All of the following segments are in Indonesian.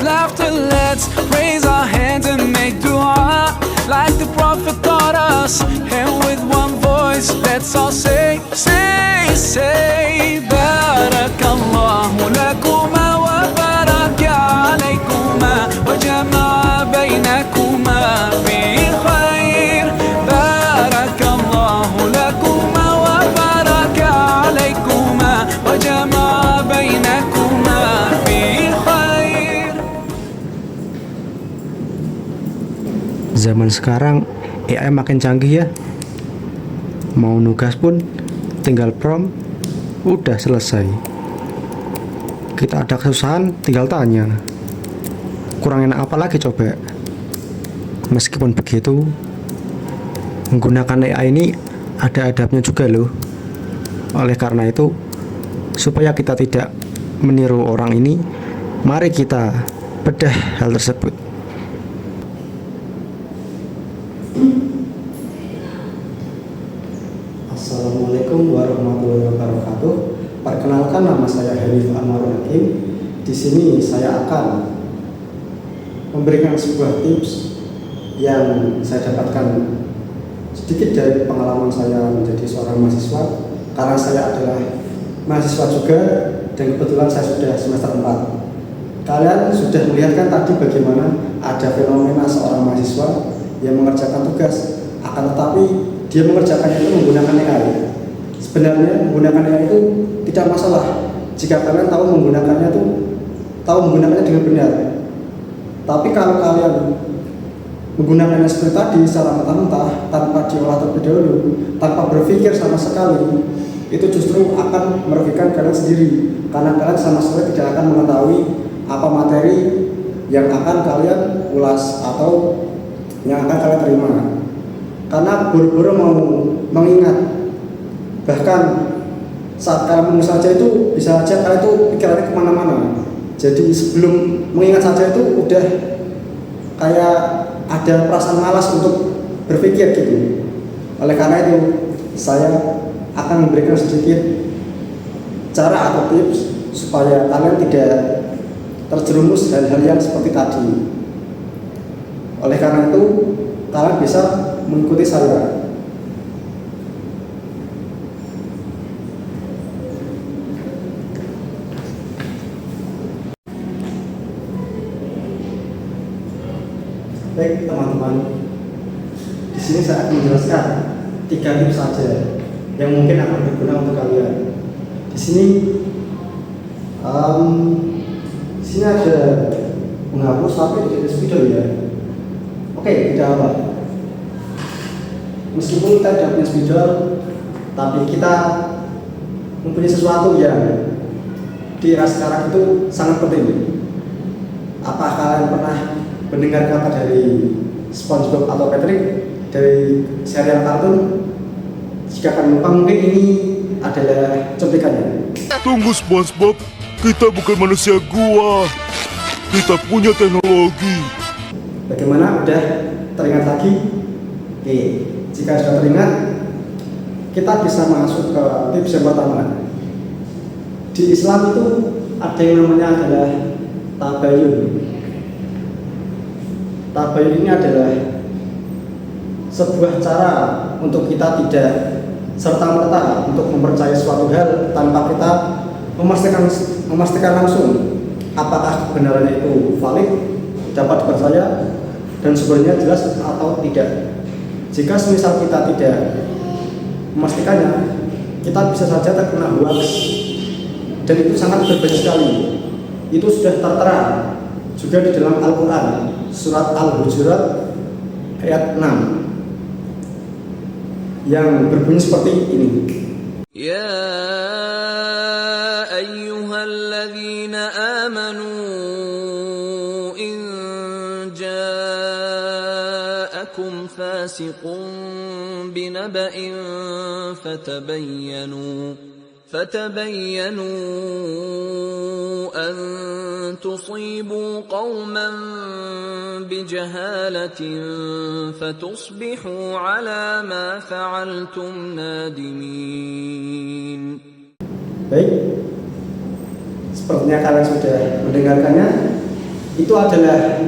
laughter, let's raise our hands and make dua like the Prophet taught us. And with one voice, let's all say, Barakallahu lakuma wa baraka alaykuma wa jama'a bainakuma fi khair. Barakallahu lakuma wa baraka alaykuma wa jama'a bainakuma fi khair. Zaman sekarang AI makin canggih ya. Mau nugas pun tinggal prompt, udah selesai. Kita ada kesusahan tinggal tanya. Kurang enak apa lagi coba? Meskipun begitu, menggunakan AI ini ada adabnya juga loh. Oleh karena itu, supaya kita tidak meniru orang ini, mari kita bedah hal tersebut. Assalamualaikum warahmatullahi wabarakatuh. Perkenalkan, nama saya Hanif Anwarul Hakim. Di sini saya akan memberikan sebuah tips yang saya dapatkan sedikit dari pengalaman saya menjadi seorang mahasiswa. Karena saya adalah mahasiswa juga dan kebetulan saya sudah semester 4. Kalian sudah melihat kan tadi bagaimana ada fenomena seorang mahasiswa yang mengerjakan tugas, akan tetapi dia mengerjakannya itu menggunakan AI. Sebenarnya menggunakan AI itu tidak masalah jika kalian tahu menggunakannya dengan benar. Tapi kalau kalian menggunakannya seperti tadi secara mentah-mentah tanpa diolah terlebih dahulu, tanpa berpikir sama sekali, itu justru akan merugikan kalian sendiri, karena kalian sama sekali tidak akan mengetahui apa materi yang akan kalian ulas atau yang akan kalian terima. Karena buru-buru mau mengingat, bahkan saat kalian mengingat saja itu bisa saja kalian itu pikirannya kemana-mana. Jadi sebelum mengingat saja itu udah kayak ada perasaan malas untuk berpikir gitu. Oleh karena itu saya akan memberikan sedikit cara atau tips supaya kalian tidak terjerumus hal-hal yang seperti tadi. Oleh karena itu kalian bisa mengikuti saya. Baik teman-teman, di sini saya akan menjelaskan 3 tips saja yang mungkin akan berguna untuk kalian. Di sini ada menghapus tapi tidak video ya. Oke, tidak apa. Meskipun kita tidak punya spidol, tapi kita mempunyai sesuatu yang di era sekarang itu sangat penting. Apakah kalian pernah mendengar kata dari SpongeBob atau Patrick dari serial kartun? Jika kalian lupa, mungkin ini adalah cuplikannya. Tunggu SpongeBob, kita bukan manusia gua. Kita punya teknologi. Bagaimana? Udah teringat lagi? Oke. Jika sudah teringat, kita bisa masuk ke tips yang pertama. Di Islam itu ada yang namanya adalah tabayun. Tabayun ini adalah sebuah cara untuk kita tidak serta-merta untuk mempercayai suatu hal tanpa kita memastikan langsung apakah kebenarannya itu valid, dapat dipercaya, dan sumbernya jelas atau tidak. Jika semisal kita tidak memastikannya, kita bisa saja terkena hoax, dan itu sangat berbahaya sekali. Itu sudah tertera juga di dalam Al-Quran, surat Al-Hujurat ayat 6 yang berbunyi seperti ini. Ya ayyuhalladzina amanu in ja'akum fasiqun binaba'in فتبينوا أن تصيبوا قوما بجهالة فتصبحوا على ما فعلتم نادمين. Baik, sepertinya kalian sudah mendengarkannya. itu adalah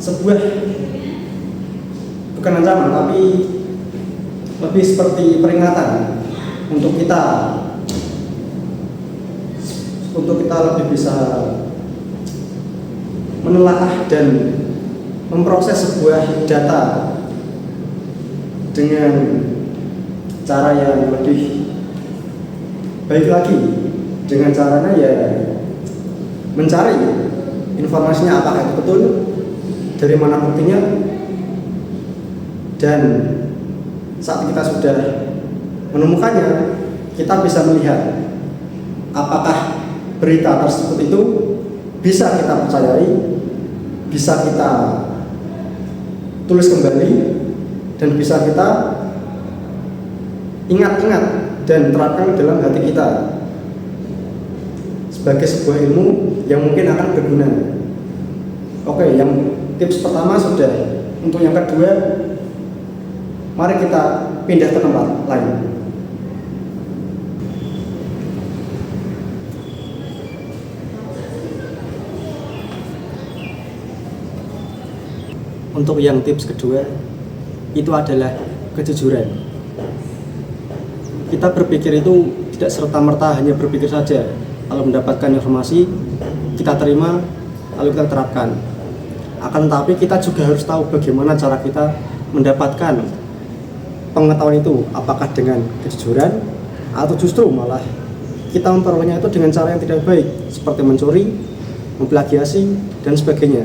sebuah, bukan ancaman tapi lebih seperti peringatan untuk kita lebih bisa menelaah dan memproses sebuah data dengan cara yang lebih baik lagi, dengan caranya ya mencari informasinya apakah itu betul, dari mana buktinya, dan saat kita sudah menemukannya, kita bisa melihat apakah berita tersebut itu bisa kita percayai, bisa kita tulis kembali, dan bisa kita ingat-ingat dan terapkan dalam hati kita sebagai sebuah ilmu yang mungkin akan berguna. Oke, yang tips pertama sudah. Untuk yang kedua, mari kita pindah ke tempat lain. Untuk yang tips kedua, itu adalah kejujuran. Kita berpikir itu tidak serta-merta hanya berpikir saja. Kalau mendapatkan informasi, kita terima, lalu kita terapkan. Akan tetapi kita juga harus tahu bagaimana cara kita mendapatkan pengetahuan itu, apakah dengan kejujuran atau justru malah kita memperolehnya itu dengan cara yang tidak baik, seperti mencuri, memplagiasi, dan sebagainya.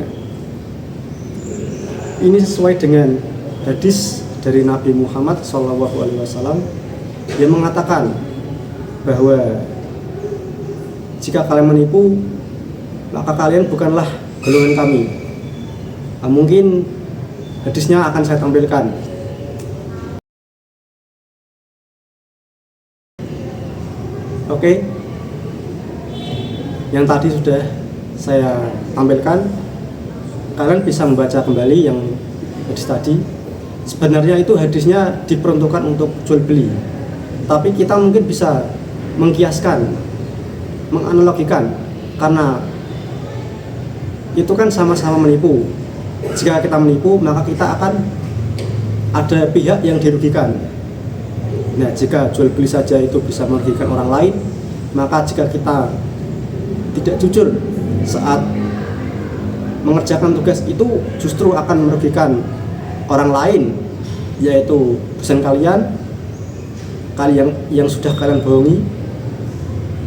Ini sesuai dengan hadis dari Nabi Muhammad SAW yang mengatakan bahwa jika kalian menipu, maka kalian bukanlah golongan kami. Nah, mungkin hadisnya akan saya tampilkan. Oke, yang tadi sudah saya tampilkan. Kalian bisa membaca kembali yang hadis tadi. Sebenarnya itu hadisnya diperuntukkan untuk jual beli, tapi kita mungkin bisa mengkiaskan, menganalogikan, karena itu kan sama-sama menipu. Jika kita menipu, maka kita akan ada pihak yang dirugikan. Nah, jika jual beli saja itu bisa merugikan orang lain, maka jika kita tidak jujur saat mengerjakan tugas itu justru akan merugikan orang lain, yaitu dosen kalian yang sudah kalian bohongi,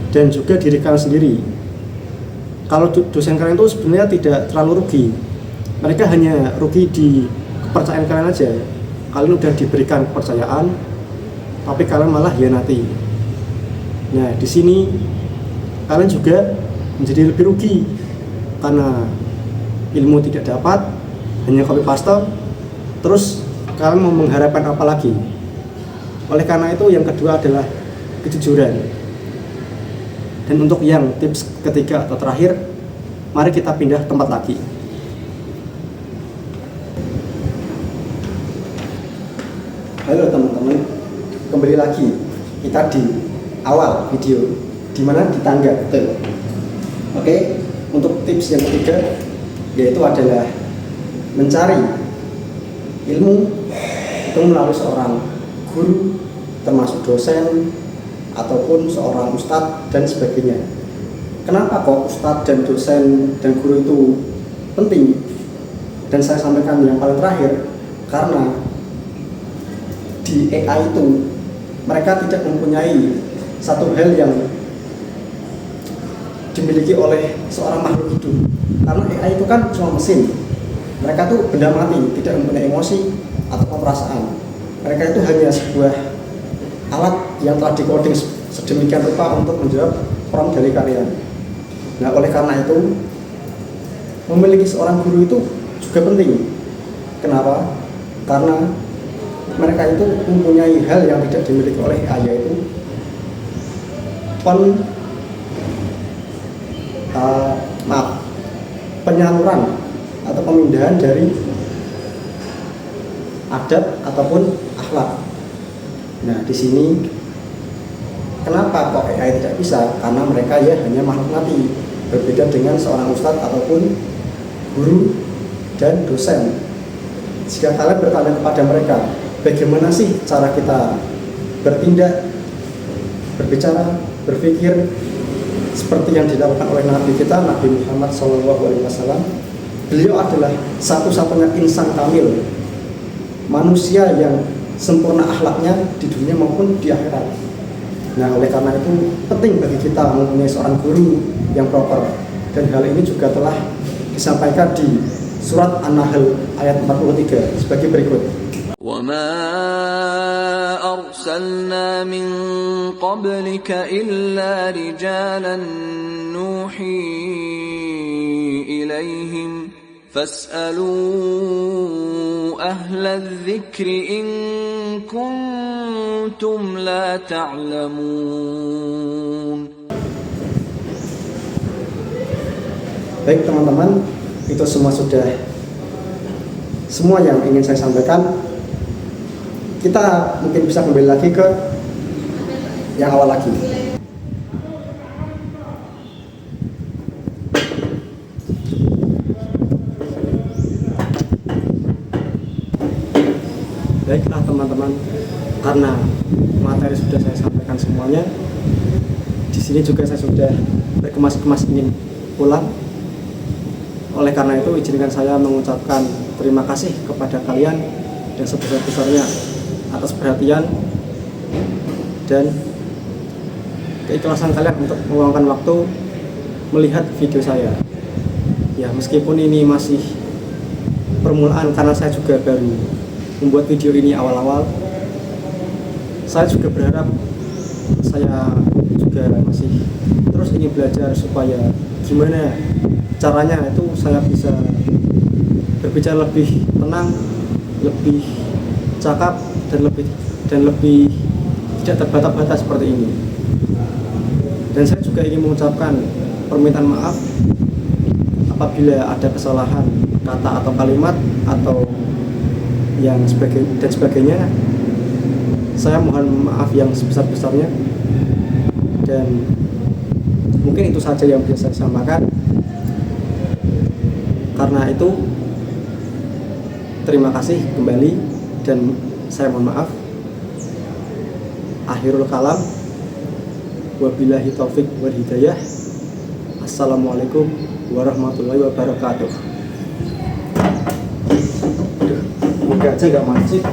dan juga diri kalian sendiri. Kalau dosen kalian itu sebenarnya tidak terlalu rugi, mereka hanya rugi di kepercayaan kalian aja. Kalian udah diberikan kepercayaan, tapi kalian malah hianati. Nah, di sini kalian juga menjadi lebih rugi karena ilmu tidak dapat, hanya copy paste, terus kalian mau mengharapkan apa lagi? Oleh karena itu yang kedua adalah kejujuran. Dan untuk yang tips ketiga atau terakhir, mari kita pindah tempat lagi. Halo teman-teman, kembali lagi kita di awal video, dimana di tangga, betul. Oke, untuk tips yang ketiga yaitu adalah mencari ilmu itu melalui seorang guru, termasuk dosen ataupun seorang ustadz dan sebagainya. Kenapa kok ustadz dan dosen dan guru itu penting? Dan saya sampaikan yang paling terakhir, karena di AI itu mereka tidak mempunyai satu hal yang dimiliki oleh seorang makhluk hidup. Karena AI itu kan cuma mesin. Mereka tuh benda mati, tidak mempunyai emosi atau perasaan. Mereka itu hanya sebuah alat yang telah dikoding sedemikian rupa untuk menjawab prompt dari kalian. Nah, oleh karena itu memiliki seorang guru itu juga penting. Kenapa? Karena mereka itu mempunyai hal yang tidak dimiliki oleh AI, yaitu penyaluran atau pemindahan dari adab ataupun akhlak. Nah, di sini kenapa kok AI tidak bisa? Karena mereka ya hanya makhluk mati. berbeda dengan seorang ustadz ataupun guru dan dosen. Jika kalian bertanya kepada mereka, bagaimana sih cara kita bertindak, berbicara, berpikir seperti yang dilakukan oleh Nabi kita, Nabi Muhammad SAW. Beliau adalah satu-satunya insan kamil, manusia yang sempurna akhlaknya di dunia maupun di akhirat. Nah, oleh karena itu penting bagi kita mempunyai seorang guru yang proper. Dan hal ini juga telah disampaikan di surat An-Nahl ayat 43 sebagai berikut. وَمَا أَرْسَلْنَا مِن قَبْلِكَ إِلَّا رِجَالًا نُوحِي إِلَيْهِمْ فَاسْأَلُوا أَهْلَ الذِّكْرِ إِن كُنتُمْ لَا تَعْلَمُونَ. Baik teman-teman, itu semua yang ingin saya sampaikan. Kita mungkin bisa kembali lagi ke yang awal lagi. Baiklah teman-teman, karena materi sudah saya sampaikan semuanya, di sini juga saya sudah berkemas-kemas ingin pulang. Oleh karena itu, izinkan saya mengucapkan terima kasih kepada kalian yang sebesar-besarnya atas perhatian dan keikhlasan kalian untuk meluangkan waktu melihat video saya. Ya, meskipun ini masih permulaan karena saya juga baru membuat video ini awal-awal, saya juga berharap saya juga masih terus ingin belajar supaya gimana caranya itu saya bisa berbicara lebih tenang, lebih cakap dan lebih tidak terbata-bata seperti ini. Dan saya juga ingin mengucapkan permintaan maaf apabila ada kesalahan kata atau kalimat atau yang sebagainya. Saya mohon maaf yang sebesar-besarnya, dan mungkin itu saja yang bisa saya sampaikan. Karena itu, terima kasih kembali dan saya mohon maaf. Akhirul kalam, wabillahi taufik wal hidayah. Assalamualaikum warahmatullahi wabarakatuh. Moga aja gak macet.